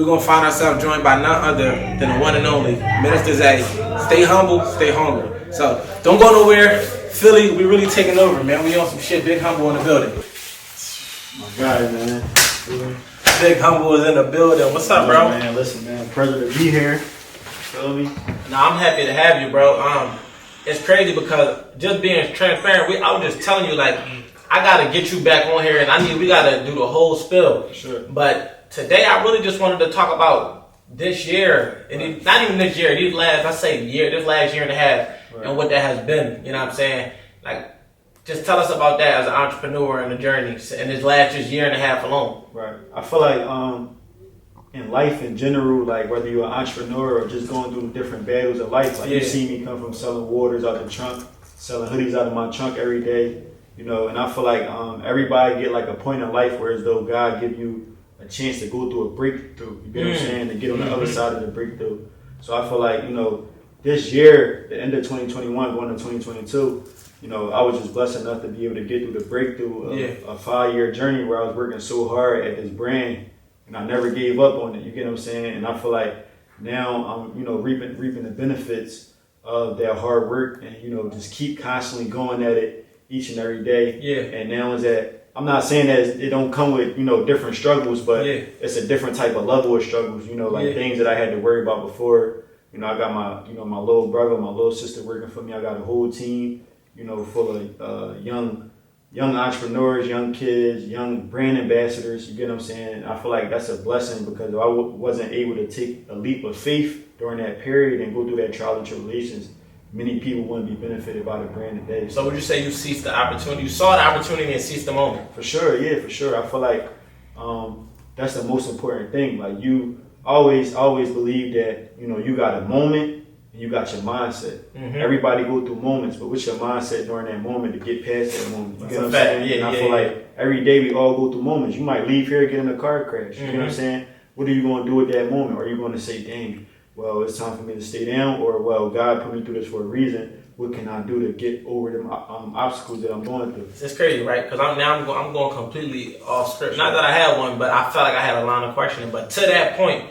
going to find ourselves joined by none other than the one and only Minister Zay. Stay humble, stay hungry. So don't go nowhere. Philly, we really taking over, man. We on some shit. Big Humble in the building. My guy, man. Big Humble is in the building. What's up, bro? Man, listen, man. Pleasure to be here. Feel me? Nah, I'm happy to have you, bro. It's crazy because just being transparent, I was just telling you, like, I gotta get you back on here, and we gotta do the whole spill. Sure. But today, I really just wanted to talk about this year, and not even this year, this last year and a half, right, and what that has been. You know what I'm saying? Like, just tell us about that as an entrepreneur and the journey in this last year and a half alone. Right. I feel like in life in general, like whether you're an entrepreneur or just going through different battles of life, like you see me come from selling waters out the trunk, selling hoodies out of my trunk every day, you know, and I feel like everybody get like a point in life where as though God give you a chance to go through a breakthrough, you get what I'm saying, to get on the other side of the breakthrough. So I feel like, you know, this year, the end of 2021, going to 2022, you know, I was just blessed enough to be able to get through the breakthrough of a 5-year journey where I was working so hard at this brand, and I never gave up on it. You get what I'm saying? And I feel like now I'm, you know, reaping the benefits of that hard work, and you know, just keep constantly going at it each and every day. Yeah. And now is that I'm not saying that it don't come with, you know, different struggles, but it's a different type of level of struggles. You know, like things that I had to worry about before. You know, I got my little brother, my little sister working for me. I got a whole team, you know, full of young entrepreneurs, young kids, young brand ambassadors. You get what I'm saying? I feel like that's a blessing because if I wasn't able to take a leap of faith during that period and go through that trial and tribulations, many people wouldn't be benefited by the brand today. So would you say you seized the opportunity? You saw the opportunity and seized the moment? For sure, yeah, for sure. I feel like that's the most important thing. Like you always believe that, you know, you got a moment and you got your mindset. Everybody go through moments, but what's your mindset during that moment to get past that moment? You get what I'm saying? And I feel like every day we all go through moments. You might leave here, get in a car crash. You know what I'm saying? What are you going to do at that moment? Are you going to say, dang, well, it's time for me to stay down, or, well, God put me through this for a reason. What can I do to get over the obstacles that I'm going through? It's crazy, right? Because I'm going completely off script. Not that I had one, but I felt like I had a line of questioning. But to that point,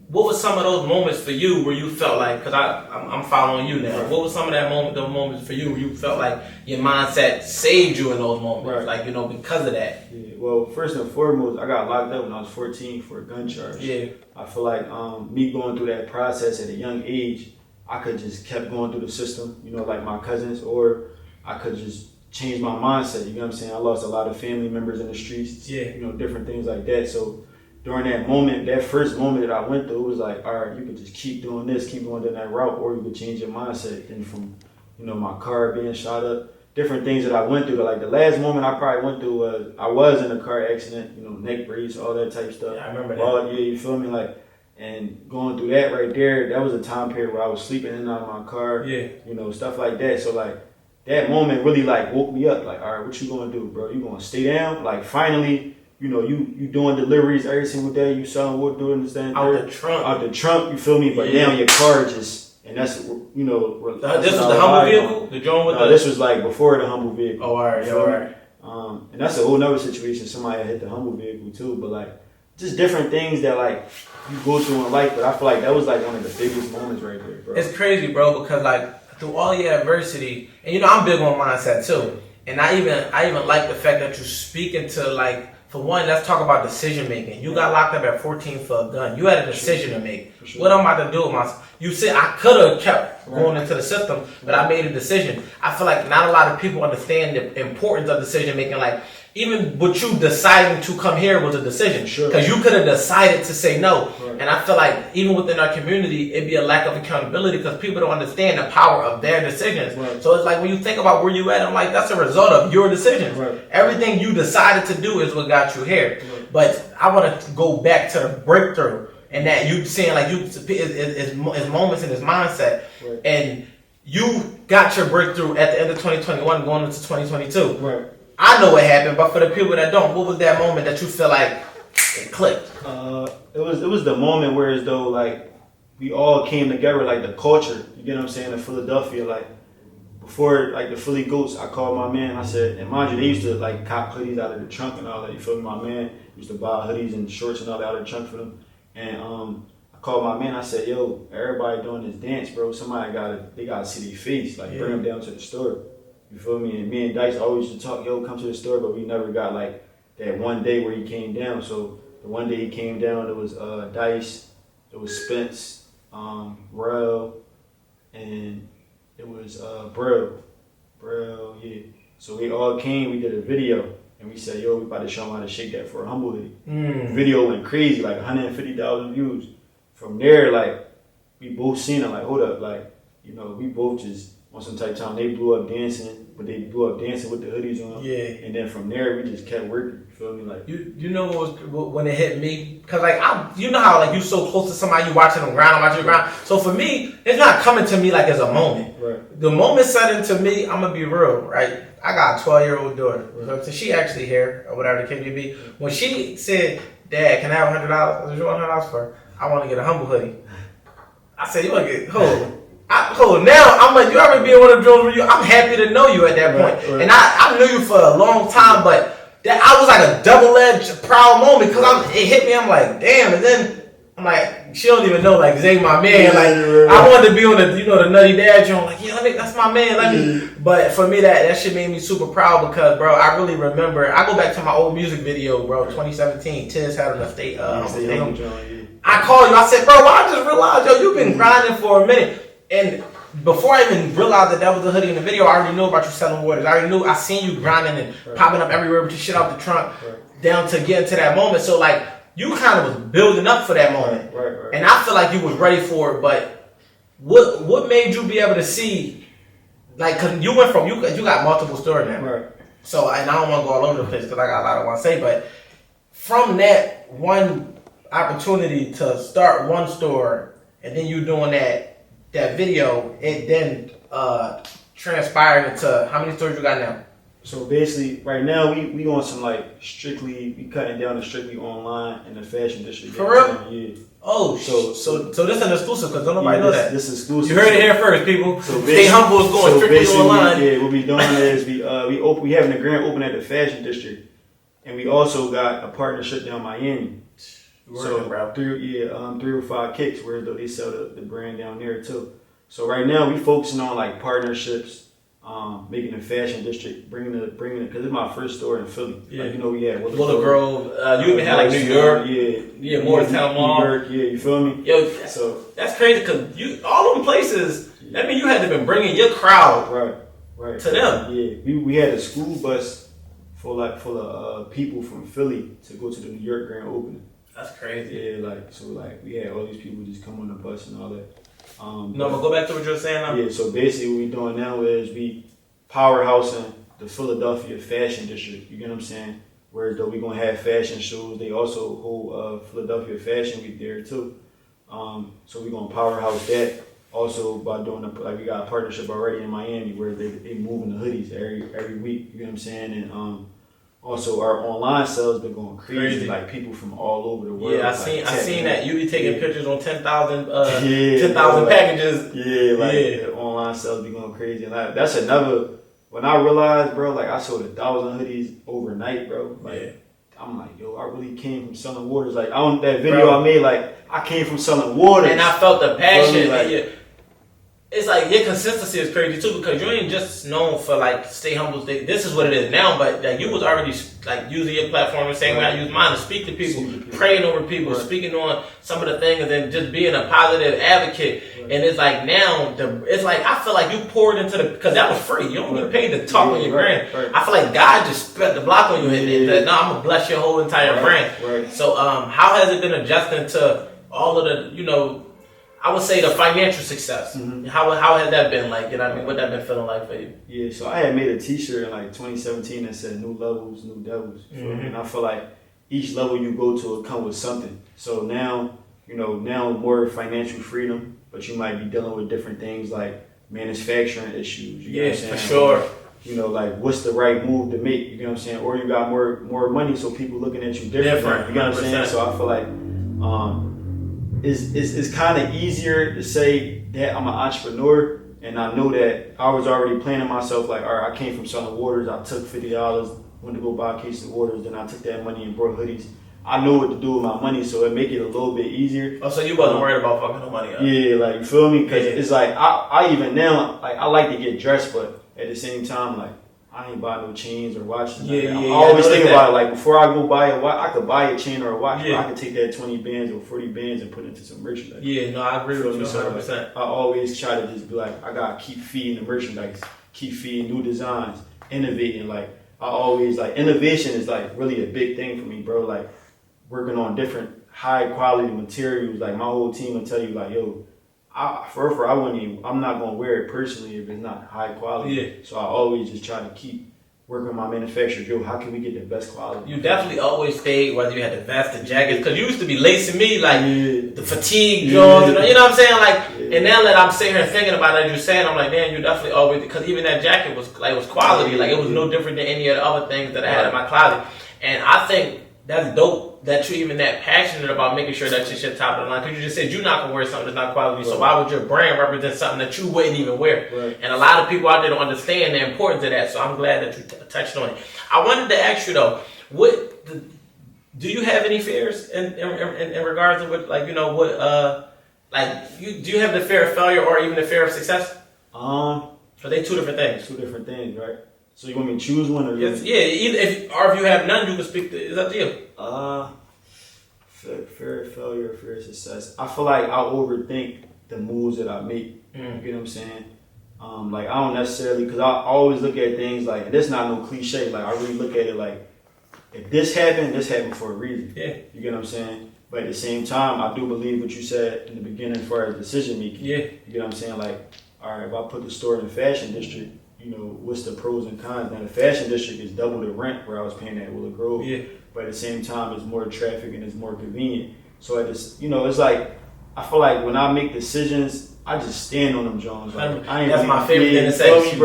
what was some of those moments for you where you felt like, because I'm following you now, what was some of those moments for you where you felt like your mindset saved you in those moments, like, you know, because of that? Yeah. Well, first and foremost, I got locked up when I was 14 for a gun charge. Yeah. I feel like me going through that process at a young age, I could just kept going through the system, you know, like my cousins, or I could just change my mindset. You know what I'm saying? I lost a lot of family members in the streets, you know, different things like that. So during that moment, that first moment that I went through, it was like, all right, you could just keep doing this, keep going down that route, or you could change your mindset. And from, you know, my car being shot up, different things that I went through. Like the last moment I probably went through was I was in a car accident, you know, neck brace, all that type stuff. Yeah, I remember that. You feel me? Like, and going through that right there, that was a time period where I was sleeping in and out of my car. You know, stuff like that. So like that moment really like woke me up. Like, all right, what you gonna do, bro? You gonna stay down? Like finally, you know, you doing deliveries every single day. You selling wood, doing this thing out the trunk. You feel me? But now your car just, and that's, you know. This was the Humble vehicle. The joint with this was like before the Humble vehicle. Oh, all right, all right. And that's a whole nother situation. Somebody hit the Humble vehicle too, but like just different things that like you go through in life. But I feel like that was like one of the biggest moments right there, bro. It's crazy, bro, because like through all your adversity, and you know I'm big on mindset too, and I even like the fact that you speak into like. For one, let's talk about decision making. You got locked up at 14 for a gun. You had a decision to make. What I'm about to do with myself? You said I could have kept going into the system, but I made a decision. I feel like not a lot of people understand the importance of decision making. Like even with you deciding to come here was a decision, because you could have decided to say no. And I feel like even within our community, it'd be a lack of accountability because people don't understand the power of their decisions. So it's like when you think about where you at, I'm like, that's a result of your decisions. Everything you decided to do is what got you here. But I want to go back to the breakthrough, and that you saying like it's moments in his mindset, and you got your breakthrough at the end of 2021 going into 2022. I know what happened, but for the people that don't, what was that moment that you feel like it clicked? It was the moment where as though like we all came together, like the culture, you get what I'm saying, in Philadelphia, like before like the Philly Goats, I called my man, I said, and mind you, they used to like cop hoodies out of the trunk and all that, you feel me? My man used to buy hoodies and shorts and all that out of the trunk for them. And I called my man. I said, "Yo, everybody doing this dance, bro. Somebody they gotta see their face. Like bring them down to the store. You feel me?" And me and Dice always used to talk, "Yo, come to the store," but we never got like that one day where he came down. So the one day he came down, it was Dice, it was Spence, Rel, and it was Brill, yeah. So we all came. We did a video. And we said, "Yo, we about to show them how to shake that for a humble hoodie." The video went crazy, like 150,000 views. From there, like, we both seen it, like, hold up, like, you know, we both just on some type of time. They blew up dancing, but they blew up dancing with the hoodies on. Yeah. And then from there, we just kept working. You feel me? Like, you know when it hit me? Because, like, you know how, like, you so close to somebody, you watching them grind, watching them grind. So for me, it's not coming to me like as a moment. right. The moment set into me, I'm going to be real, right? I got a 12-year-old daughter. Right. So she actually here, or whatever the case may be. When she said, "Dad, can I have $100? What you want $100 for?" "I want to get a humble hoodie." I said, "You want to get, hold now, I'm like, you already be in one of the drills where I'm happy to know you at that point. Right. And I knew you for a long time, but that I was like a double-edged proud moment because it hit me. I'm like, damn. And then I'm like, she don't even know, like, Zay my man. Like, I wanted to be on the, the Nutty Dad joint. Like, yeah, that's my man. Let me. But for me, that shit made me super proud because, bro, I really remember. I go back to my old music video, bro, 2017. Tiz had an estate. I called you. I said, "Bro, I just realized, yo, you've been grinding for a minute." And before I even realized that was the hoodie in the video, I already knew about you selling waters. I seen you grinding and popping up everywhere with your shit out the trunk down to get into that moment. So, like, you kind of was building up for that moment. Right. And I feel like you was ready for it. But what made you be able to see, like, because you went from, you got multiple stores now. Right. So, and I don't want to go all over the place because I got a lot I want to say, but from that one opportunity to start one store and then you doing that video, it then transpired into how many stores you got now? So basically, right now we on some like we cutting down to strictly online in the fashion district. For real? Yeah. Oh, so this is an exclusive because don't nobody know that. This is exclusive. You heard it here first, people. So Stay Humble is going strictly online. What we doing is we having a grand open at the fashion district, and we also got a partnership down Miami. So 305 Kicks, where they sell the brand down there too. So right now we focusing on like partnerships, making the fashion district, bringing it because it's my first store in Philly. Yeah. Like, we had Willow Grove. You even had like New York. Yeah, Morristown Mall. New York, you feel me? Yo, so that's crazy because all them places. That mean you had to been bringing your crowd right to them. Yeah, we had a school bus full of people from Philly to go to the New York grand opening. That's crazy. Yeah, we had all these people just come on the bus and all that. But go back to what you were saying now. Yeah, so basically what we doing now is we powerhousing the Philadelphia fashion district. You get what I'm saying? Whereas though we gonna have fashion shows, they also hold Philadelphia Fashion Week there too. So we gonna powerhouse that. Also by doing we got a partnership already in Miami where they moving the hoodies every week. You get what I'm saying? And also our online sales been going crazy. Like people from all over the world. Yeah, I seen that. You be taking pictures on 10,000 like, packages. The online sales be going crazy. And that's another. When I realized, bro, like I sold 1,000 hoodies overnight, bro. Like I'm like, yo, I really came from selling waters. Like that video I made, like I came from selling waters, and I felt the passion. Like, it's like your consistency is crazy too because you ain't just known for like Stay Humble. This is what it is now, but like you was already like using your platform the same way I use mine to speak to people, praying over people, speaking on some of the things, and then just being a positive advocate. And it's like now, it's like I feel like you poured into because that was free. You don't get paid to talk on your brand. I feel like God just spread the block on you and said, "No, I'm gonna bless your whole entire brand." So how has it been adjusting to all of the I would say the financial success. Mm-hmm. How has that been like? You know what I mean? What that been feeling like for you? Yeah, so I had made a T-shirt in like 2017 that said "New Levels, New Devils," and I feel like each level you go to will come with something. So now, now more financial freedom, but you might be dealing with different things like manufacturing issues. You know what I'm saying? For sure. Like what's the right move to make? You know what I'm saying? Or you got more money, so people looking at you different. You know what I'm saying? So I feel like. It's kind of easier to say that I'm an entrepreneur, and I know that I was already planning myself like, all right, I came from selling waters. I took $50, went to go buy a case of waters, then I took that money and brought hoodies. I know what to do with my money, so it make it a little bit easier. Oh, so you wasn't worried about fucking no money up? Yeah, like, you feel me? Because it's like, I even now, like, I like to get dressed, but at the same time, like, I ain't buy no chains or watches. I always think about it, like, before I go buy a watch, I could buy a chain or a watch, but I could take that 20 bands or 40 bands and put it into some merchandise. Yeah, no, I agree with you 100%. So, like, I always try to just be like, I gotta keep feeding the merchandise, keep feeding new designs, innovating. Like, I always, like, innovation is, like, really a big thing for me, bro. Like, working on different high quality materials. Like, my whole team will tell you, like, yo, I'm not gonna wear it personally if it's not high quality. Yeah. So I always just try to keep working with my manufacturers. Yo, how can we get the best quality? You definitely always stayed, whether you had the vest, the jackets, because you used to be lacing me like the fatigue Jones, you know what I'm saying? Like, and now that I'm sitting here thinking about it, as you're saying, I'm like, man, you definitely always, because even that jacket was quality, like it was no different than any of the other things that I had in my closet. And I think that's dope that you're even that passionate about making sure that your shit top of the line. Because you just said you're not gonna wear something that's not quality. So why would your brand represent something that you wouldn't even wear? Right. And a lot of people out there don't understand the importance of that. So I'm glad that you touched on it. I wanted to ask you though, do you have any fears in regards to what, like, you know, what do you have the fear of failure or even the fear of success? So they two different things. Two different things, right? So you want me to choose one or? Yes, yeah, either if you have none, you can speak. It's up to you. Fear of failure, fear of success. I feel like I overthink the moves that I make. You get what I'm saying? Like, I don't necessarily, because I always look at things like, and this not no cliche. Like, I really look at it like, if this happened for a reason. Yeah. You get what I'm saying? But at the same time, I do believe what you said in the beginning as far as decision making. Yeah. You get what I'm saying? Like, all right, if I put the store in the fashion district, you know, what's the pros and cons? Now, the fashion district is double the rent where I was paying at Willow Grove. Yeah. But at the same time, it's more traffic and it's more convenient. So, it's like, I feel like when I make decisions, I just stand on them, Jones. Like, that's my favorite thing to say.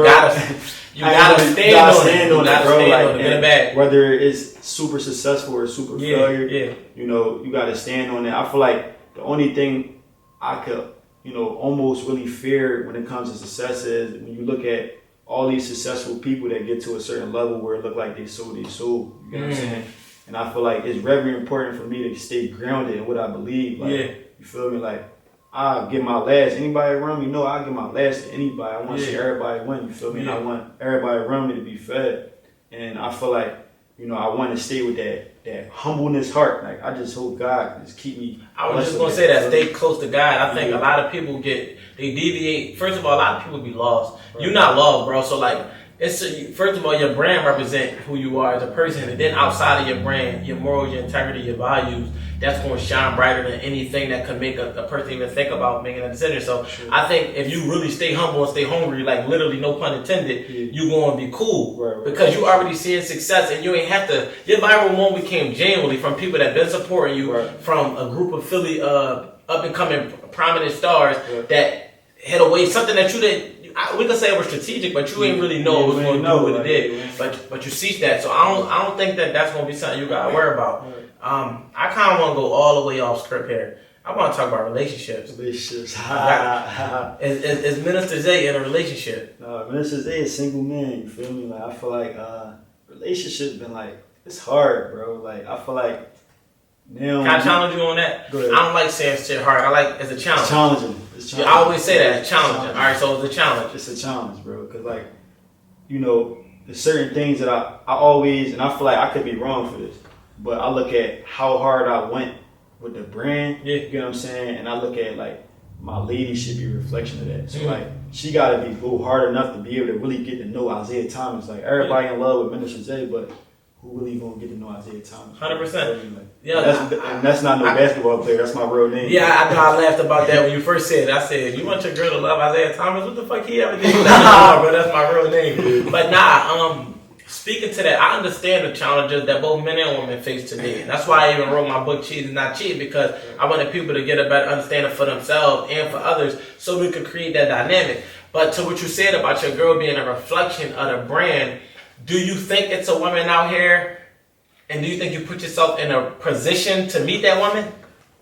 You gotta stand on it, bro. Like, whether it's super successful or super failure, you know, you gotta stand on it. I feel like the only thing I could, you know, almost really fear when it comes to success is when you look at all these successful people that get to a certain level where it look like they sold their soul. You know what I'm saying? And I feel like it's very important for me to stay grounded in what I believe. Like, you feel me? Like, I give my last. Anybody around me know I give my last to anybody. I want to see everybody win. You feel me? And I want everybody around me to be fed. And I feel like, you know, I want to stay with that humbleness heart. Like, I just hope God just keep me. I was just gonna say that, stay close to God. I think a lot of people they deviate. First of all, a lot of people be lost. Right. You're not lost, bro. So like, first of all, your brand represent who you are as a person, and then outside of your brand, your morals, your integrity, your values, that's going to shine brighter than anything that could make a person even think about making a decision. So I think if you really stay humble and stay hungry, like literally no pun intended, you're going to be cool because you already seeing success, and you ain't have to. Your viral moment came genuinely from people that been supporting you, from a group of Philly up and coming prominent stars that had a way, something that you didn't. We could say it was strategic, but you ain't really know it was going to do what it did. But you see that, so I don't think that's going to be something you got to worry about. I kind of want to go all the way off script here. I want to talk about relationships. Is Minister Zay in a relationship? No, Minister Zay is a single man. You feel me? Like, I feel like relationships been like, it's hard, bro. Like, I feel like now. Can I challenge you on that? Go ahead. I don't like saying shit hard. I like it's a challenge. It's challenging. I always say that, it's challenging. All right, so it's a challenge. It's a challenge, bro. Because, like, you know, there's certain things that I always, and I feel like I could be wrong for this, but I look at how hard I went with the brand, you know what I'm saying? And I look at, like, my lady should be a reflection of that. So, like, she got to go hard enough to be able to really get to know Isaiah Thomas. Like, everybody in love with Minister Zay, but who really gonna get to know Isaiah Thomas? 100%. Like, that's not no basketball player. That's my real name. Yeah, I know. I laughed about that when you first said it. I said, "You want your girl to love Isaiah Thomas? What the fuck he ever did?" Nah, bro, that's my real name. But speaking to that, I understand the challenges that both men and women face today. And that's why I even wrote my book, Cheat is Not Cheating, because I wanted people to get a better understanding for themselves and for others, so we could create that dynamic. But to what you said about your girl being a reflection of the brand. Do you think it's a woman out here, and do you think you put yourself in a position to meet that woman?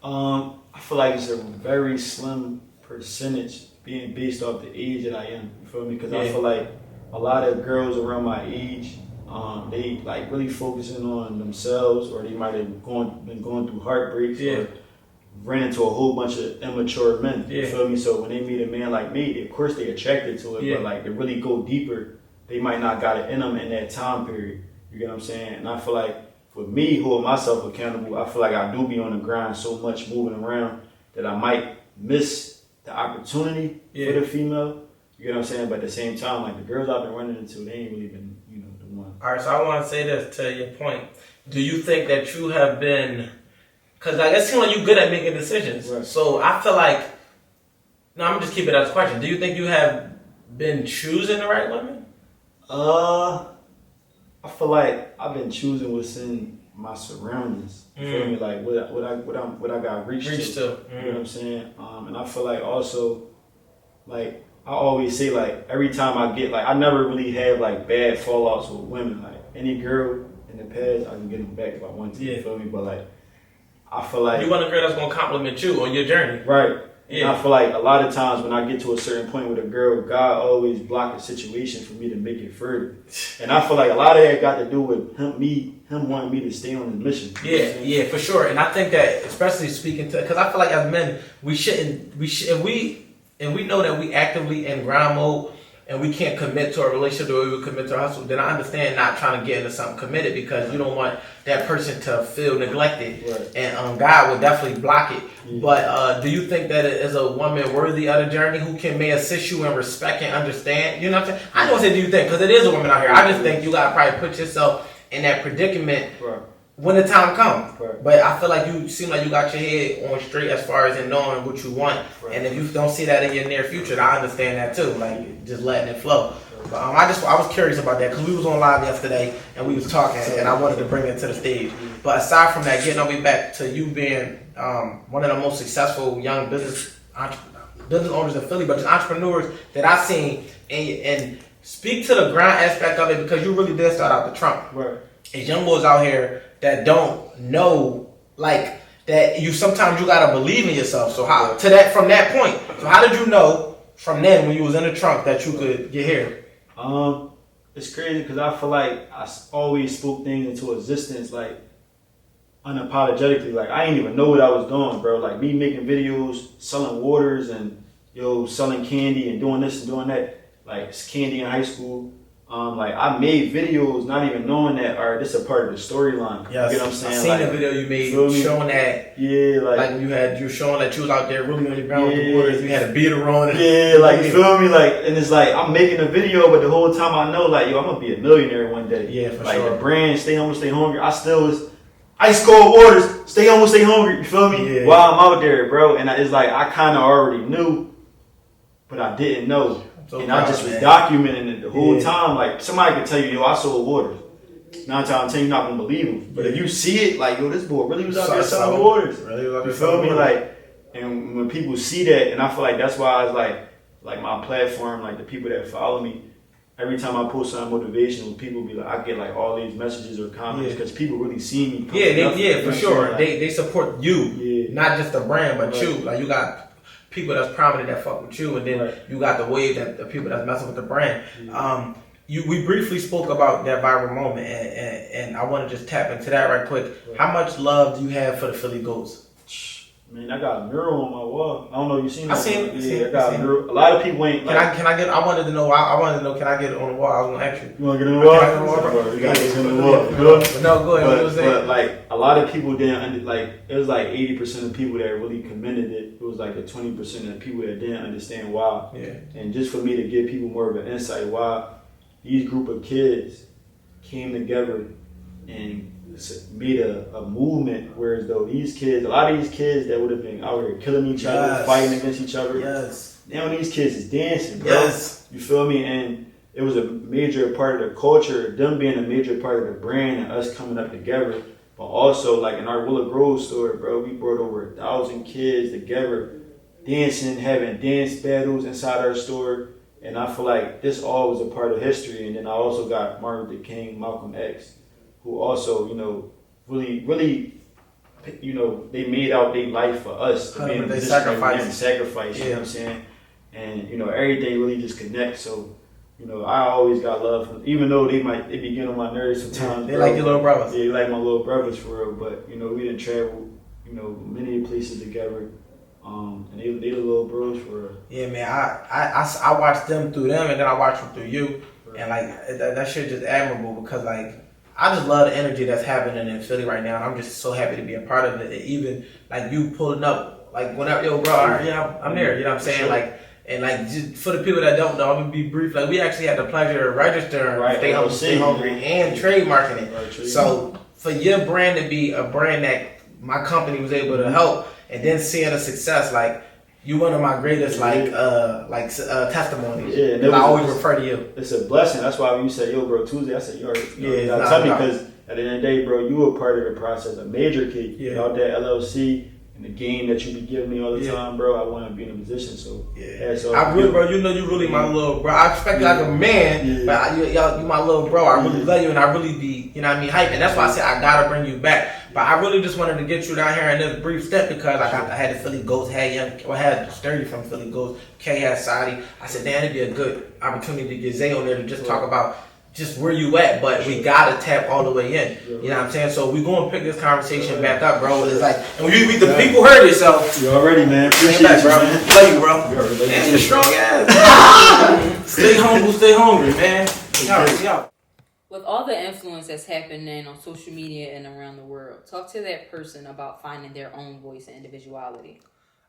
I feel like it's a very slim percentage being based off the age that I am. You feel me? Because I feel like a lot of girls around my age, they like really focusing on themselves, or they might have been going through heartbreaks, or ran into a whole bunch of immature men. You feel me? So when they meet a man like me, of course they attracted to it, but like to really go deeper, they might not got it in them in that time period. You get what I'm saying? And I feel like for me, holding myself accountable, I feel like I do be on the grind so much, moving around, that I might miss the opportunity for the female. You get what I'm saying? But at the same time, like the girls I've been running into, they ain't really been, the one. All right, so I want to say this to your point. Do you think that you have been, because like it seems like you're good at making decisions. Right. So I feel like, no, I'm just keeping it as a question. Do you think you have been choosing the right women? I feel like I've been choosing what's in my surroundings. You feel me? Like what I got reached to. You know what I'm saying? And I feel like also, like I always say, like every time I get, like I never really have like bad fallouts with women. Like any girl in the past, I can get them back if I want to. You feel me? But like I feel like you want a girl that's gonna compliment you on your journey, right? And I feel like a lot of times when I get to a certain point with a girl, God always block a situation for me to make it further. And I feel like a lot of that got to do with him wanting me to stay on his mission. Yeah, for sure. And I think that, especially speaking to, because I feel like as men, if we know that we actively in grind mode and we can't commit to a relationship the way we would commit to a hustle, then I understand not trying to get into something committed, because you don't want that person to feel neglected. Right. And God will definitely block it. Yeah. But do you think that it is a woman worthy of the journey who may assist you in respect and understand? You know what I'm saying? I don't say do you think, because it is a woman out here. I just think you got to probably put yourself in that predicament when the time comes. Right. But I feel like you seem like you got your head on straight as far as in knowing what you want. Right. And if you don't see that in your near future, I understand that too. Like just letting it flow. But I was curious about that because we was on live yesterday and we was talking, and I wanted to bring it to the stage. But aside from that, getting all the way back to you being one of the most successful young business owners in Philly, but just entrepreneurs that I've seen, and speak to the grind aspect of it, because you really did start out the trunk. Right. There's young boys out here that don't know, like that. Sometimes you gotta believe in yourself. So how from that point? So how did you know from then when you was in the trunk that you could get here? It's crazy because I feel like I always spoke things into existence, like unapologetically. Like I didn't even know what I was doing, bro. Like me making videos, selling waters, and selling candy and doing this and doing that. Like candy in high school. Like I made videos not even knowing that, or this is a part of the storyline. Yes. You know what I'm saying? I seen the video you made showing that. Yeah, like you were showing that you was out there really on the ground with the waters. You had a beater on. Yeah, like you feel me? Like, and it's like I'm making a video, but the whole time I know, like, I'm gonna be a millionaire one day. Yeah, for like, sure. Like the brand, stay hungry, stay hungry. I still was ice cold waters, stay hungry, stay hungry. You feel me? Yeah. While I'm out there, bro, and it's like I kind of already knew, but I didn't know. So and I just was documenting it the whole time. Like somebody could tell you, I sold waters. 9 times out of 10, you're not gonna believe them. But if you see it, like this boy really was out there selling waters. Really you feel me? Like, and when people see that, and I feel like that's why it's like my platform, like the people that follow me. Every time I post something motivational, people be like, I get like all these messages or comments because people really see me. For sure. Like, they support you, not just the brand, but you. Like you got people that's prominent that fuck with you, and then you got the wave that the people that's messing with the brand. We briefly spoke about that viral moment, and I want to just tap into that right quick. How much love do you have for the Philly Goats? Man, I got a mural on my wall. I don't know if you seen that. I seen it. I got a mural. A lot of people ain't. Can I get? I wanted to know. Can I get it on the wall? I was gonna ask you. You want to get it on the wall? Can I get it on the wall? You got to get it on the wall. No, go ahead. But like a lot of people didn't like. It was like 80% of people that really commended it. It was like a 20% of people that didn't understand why. Yeah. And just for me to give people more of an insight why these group of kids came together and made a movement, whereas though a lot of these kids that would have been out here killing each other, fighting against each other, now these kids is dancing, bro. You feel me? And it was a major part of the culture, them being a major part of the brand and us coming up together. But also, like in our Willow Grove store, bro, we brought over 1,000 kids together, dancing, having dance battles inside our store. And I feel like this all was a part of history. And then I also got Martin Luther King, Malcolm X, who also, really, they made out their life for us. To be in a position sacrifice, you know what I'm saying? And, everything really just connects. So, you know, I always got love from, even though they be getting on my nerves sometimes. They like your little brothers. Yeah, they like my little brothers for real. But you know, we didn't travel, you know, many places together. And they the little bros for real. Yeah, man. I watched them through them, and then I watched them through you, and like that shit just admirable because like I just love the energy that's happening in Philly right now, and I'm just so happy to be a part of it. And even like you pulling up, like whenever, yo, bro, I'm there. You know what I'm saying? Sure. Like. And like just for the people that don't know, I'm gonna be brief. Like we actually had the pleasure of registering Stay Hungry and trademarking it. Right, so for your brand to be a brand that my company was able to help, and then seeing the success, like you one of my greatest testimonies. Yeah, and I always refer to you. It's a blessing. That's why when you said, "Yo, bro, Tuesday," I said, "You already gotta tell me," because at the end of the day, bro, you were part of the process, a major key. Yeah. Out that LLC. The game that you be giving me all the time, bro, I want to be in a position. So so I really, bro, you know, you really my little bro. I expect you like a man, but you my little bro. I really love you, and I really be, you know what I mean, hyping. That's why I said I gotta bring you back. But I really just wanted to get you down here in this brief step because I had the Philly Ghost, had Sturdy from Philly Ghost, K had Saudi. I said, damn, it'd be a good opportunity to get Zay on there to just talk about just where you at, but we gotta tap all the way in. You know what I'm saying? So we gonna pick this conversation back up, bro. It's like, and the people heard it, so you already, man. Appreciate back, you, bro. man. Play you, bro. Man, you're strong ass. Stay humble, stay hungry, man. Yo. With all the influence that's happening on social media and around the world, talk to that person about finding their own voice and individuality.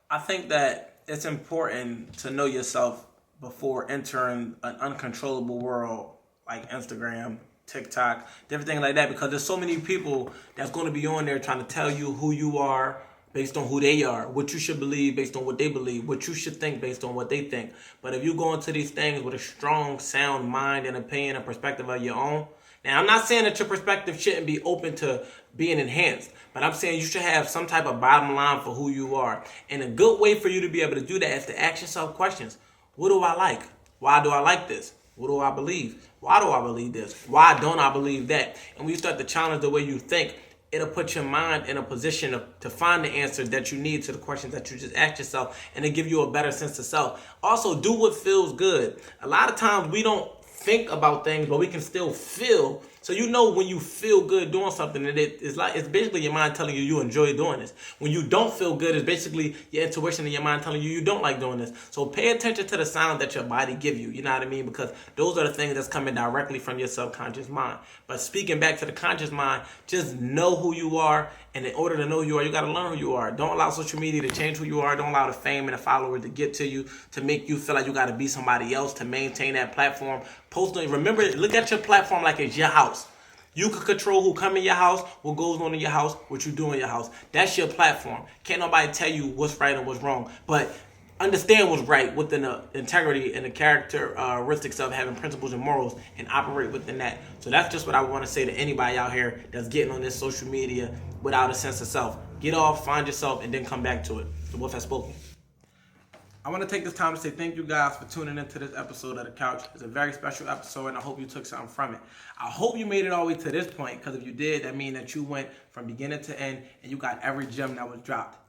I think that it's important to know yourself before entering an uncontrollable world like Instagram, TikTok, different things like that, because there's so many people that's going to be on there trying to tell you who you are based on who they are, what you should believe based on what they believe, what you should think based on what they think. But if you go into these things with a strong, sound mind and opinion and perspective of your own, now I'm not saying that your perspective shouldn't be open to being enhanced, but I'm saying you should have some type of bottom line for who you are. And a good way for you to be able to do that is to ask yourself questions. What do I like? Why do I like this? What do I believe? Why do I believe this? Why don't I believe that? And when you start to challenge the way you think, it'll put your mind in a position to find the answer that you need to the questions that you just asked yourself, and it'll give you a better sense of self. Also, do what feels good. A lot of times we don't think about things, but we can still feel. So you know when you feel good doing something, and it's basically your mind telling you enjoy doing this. When you don't feel good, it's basically your intuition and your mind telling you don't like doing this. So pay attention to the sound that your body give you. You know what I mean? Because those are the things that's coming directly from your subconscious mind. But speaking back to the conscious mind, just know who you are. And in order to know who you are, you got to learn who you are. Don't allow social media to change who you are. Don't allow the fame and the followers to get to you, to make you feel like you got to be somebody else to maintain that platform. Remember, look at your platform like it's your house. You can control who come in your house, what goes on in your house, what you do in your house. That's your platform. Can't nobody tell you what's right and what's wrong. But understand what's right within the integrity and the characteristics of having principles and morals, and operate within that. So that's just what I want to say to anybody out here that's getting on this social media without a sense of self. Get off, find yourself, and then come back to it. The Wolf has spoken. I want to take this time to say thank you guys for tuning into this episode of The Couch. It's a very special episode, and I hope you took something from it. I hope you made it all the way to this point, because if you did, that means that you went from beginning to end, and you got every gem that was dropped.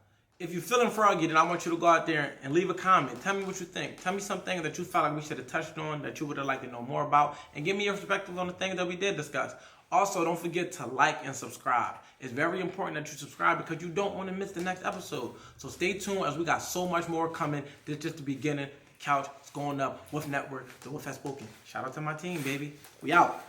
If you're feeling froggy, then I want you to go out there and leave a comment. Tell me what you think. Tell me something that you felt like we should have touched on, that you would have liked to know more about, and give me your perspective on the things that we did discuss. Also, don't forget to like and subscribe. It's very important that you subscribe because you don't want to miss the next episode. So stay tuned, as we got so much more coming. This is just the beginning. The Couch is going up. Wolf Network. The Wolf has spoken. Shout out to my team, baby. We out.